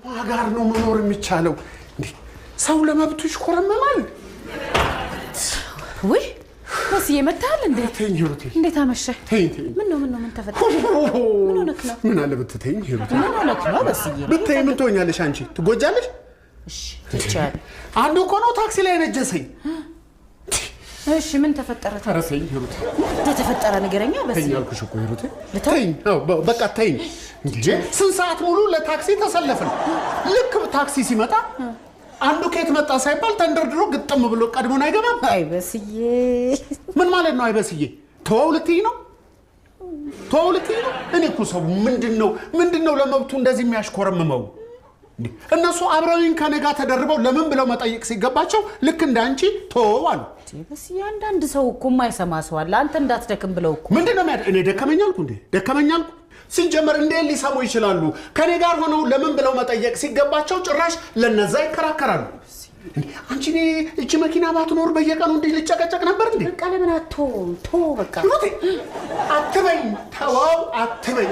ማጋር ነው መኖር የሚቻለው እንዴ ሰው ለመብቱ ይሽኮረመማል ወይ በስዬ መጣል እንዴ ተኝ ሂሩቴ እንዴት አመሸ ተኝ ምን ነው ምን ተፈጠረ ምን ሆነክ ነው ምን አለ ብትተኝ ሂሩቴ ምን ሆነክ ነው በስዬ ብትተኝ ምን ትሆኛለሽ አንቺ ትጎጃለሽ እሺ ትቻለ አንዱ እኮ ነው ታክሲ ላይ ነጀሰኝ እሺ ምን ተፈጠረ ታረሰኝ ሂሩቴ ተፈጠረ ነገረኛ በስዬ ተኝ አልኩሽ እኮ ሂሩቴ ተኝ በቃ ተኝ እንዴ ስንት ሰዓት ሙሉ ለታክሲ ተሰለፈን ልክ ታክሲ ሲመጣ አንዱ ከየት መጣ ሳይባል ተንደርድሮ ግጥም ብሎ ቀድሞን አይገባም አይ በስዬ ምን ማለት ነው አይ በስዬ ተዋውልትይ ነው እኔ እኮ ሰው ምንድነው ለመብቱ እንደዚህ የሚያሽኮረምመው እነሱ አብረውኝ ከነጋ ተደርበው ለምን ብለው መጠየቅ ሲገባቸው ልክ እንዳንቺ ተዋዋሉ በስዬ አንዳንድ ሰው እኮ የማይሰማ ሰው አለ አንተ እንዳትደክም ብለው እኮ ምንድነው እኔ ደከመኛልኩ ሲጀመር እንዴ ሊሰሙ ይችላሉ ከኔ ጋር ሆነው ለምን ብለው መጠየቅ ሲገባቸው ጭራሽ ለነዛ ይከራከራሉ አንቺ እቺ መኪና ባትኖር በየቀኑ እንዴ ልጨቀጨቅ ነበር እንዴ በቃ ለምን አትቶ በቃ አትበይ ተዋው አትበይ